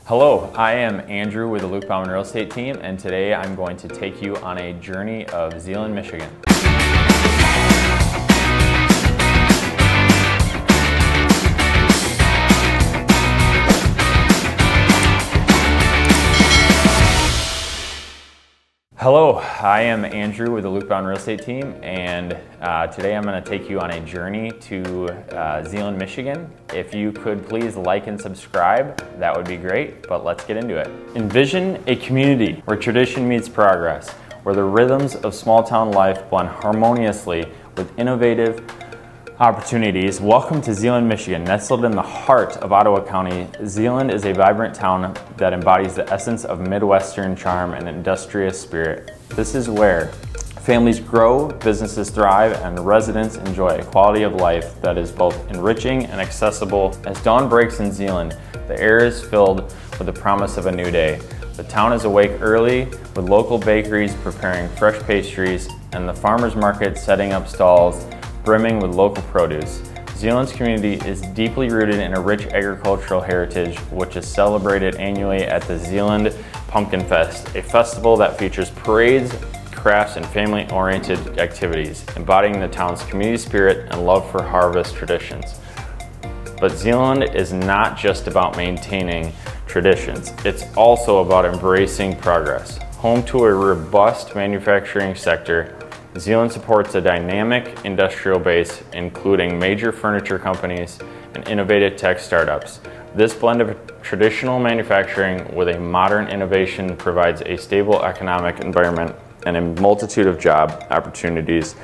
Hello, I am Andrew with the Luke Bauman Real Estate Team, and today I'm going to take you on a journey of Zeeland, Michigan. Hello, I am Andrew with the Luke Bauman Real Estate Team, and today I'm going to take you on a journey to Zeeland, Michigan. If you could please like and subscribe, that would be great, but let's get into it. Envision a community where tradition meets progress, where the rhythms of small town life blend harmoniously with innovative opportunities. Welcome to Zeeland, Michigan. Nestled in the heart of Ottawa County, Zeeland is a vibrant town that embodies the essence of Midwestern charm and industrious spirit. This is where families grow, businesses thrive, and residents enjoy a quality of life that is both enriching and accessible. As dawn breaks in Zeeland, the air is filled with the promise of a new day. The town is awake early, with local bakeries preparing fresh pastries and the farmers market setting up stalls brimming with local produce. Zeeland's community is deeply rooted in a rich agricultural heritage, which is celebrated annually at the Zeeland Pumpkin Fest, a festival that features parades, crafts, and family-oriented activities, embodying the town's community spirit and love for harvest traditions. But Zeeland is not just about maintaining traditions, it's also about embracing progress. Home to a robust manufacturing sector, Zeeland supports a dynamic industrial base, including major furniture companies and innovative tech startups. This blend of traditional manufacturing with a modern innovation provides a stable economic environment and a multitude of job opportunities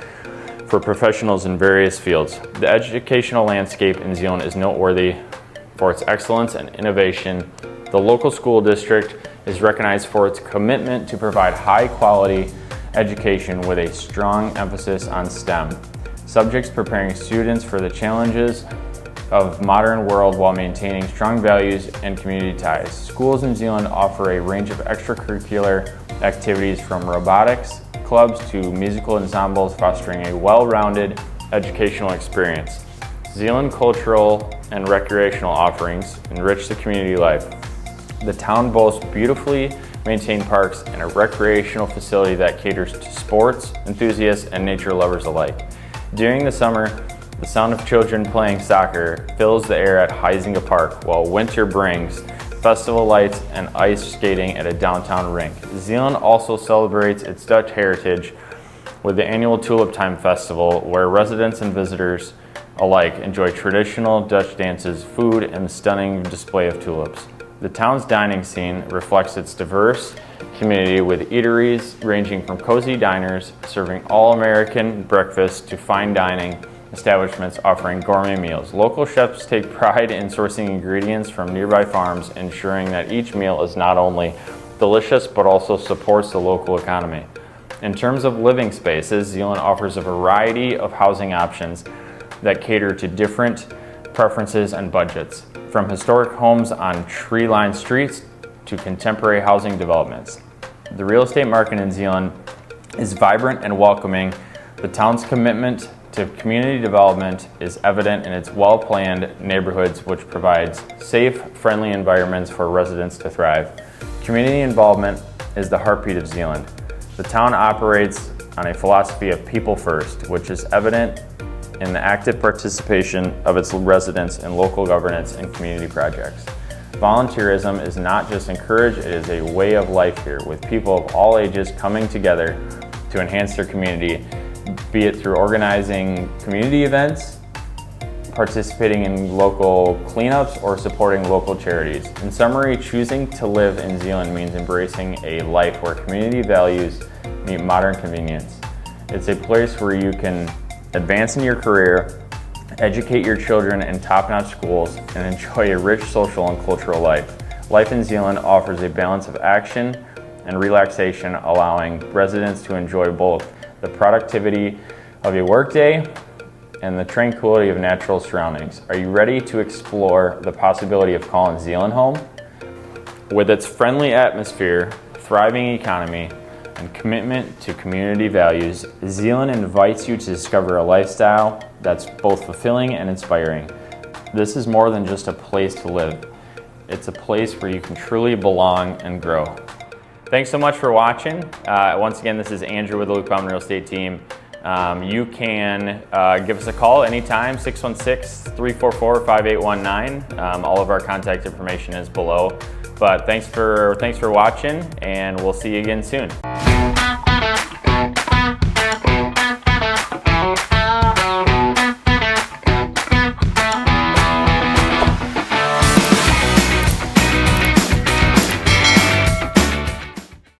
for professionals in various fields. The educational landscape in Zeeland is noteworthy for its excellence and innovation. The local school district is recognized for its commitment to provide high-quality education with a strong emphasis on STEM subjects, preparing students for the challenges of modern world while maintaining strong values and community ties. Schools in Zeeland offer a range of extracurricular activities from robotics clubs to musical ensembles, fostering a well-rounded educational experience. Zeeland cultural and recreational offerings enrich the community life. The town boasts beautifully maintained parks and a recreational facility that caters to sports enthusiasts and nature lovers alike. During the summer, the sound of children playing soccer fills the air at Huizinga Park, while winter brings festival lights and ice skating at a downtown rink. Zeeland also celebrates its Dutch heritage with the annual Tulip Time Festival, where residents and visitors alike enjoy traditional Dutch dances, food, and the stunning display of tulips. The town's dining scene reflects its diverse community, with eateries ranging from cozy diners serving all-American breakfasts to fine dining establishments offering gourmet meals. Local chefs take pride in sourcing ingredients from nearby farms, ensuring that each meal is not only delicious but also supports the local economy. In terms of living spaces, Zeeland offers a variety of housing options that cater to different preferences and budgets, from historic homes on tree-lined streets to contemporary housing developments. The real estate market in Zeeland is vibrant and welcoming. The town's commitment to community development is evident in its well-planned neighborhoods, which provides safe, friendly environments for residents to thrive. Community involvement is the heartbeat of Zeeland. The town operates on a philosophy of people first, which is evident in the active participation of its residents in local governance and community projects. Volunteerism is not just encouraged, it is a way of life here, with people of all ages coming together to enhance their community, be it through organizing community events, participating in local cleanups, or supporting local charities. In summary, choosing to live in Zeeland means embracing a life where community values meet modern convenience. It's a place where you can advance in your career, educate your children in top-notch schools, and enjoy a rich social and cultural life. Life in Zeeland offers a balance of action and relaxation, allowing residents to enjoy both the productivity of a workday and the tranquility of natural surroundings. Are you ready to explore the possibility of calling Zeeland home? With its friendly atmosphere, thriving economy, and commitment to community values, Zeeland invites you to discover a lifestyle that's both fulfilling and inspiring. This is more than just a place to live. It's a place where you can truly belong and grow. Thanks so much for watching. Once again, this is Andrew with the Luke Bauman Real Estate Team. You can give us a call anytime, 616-344-5819. All of our contact information is below. But thanks for watching, and we'll see you again soon.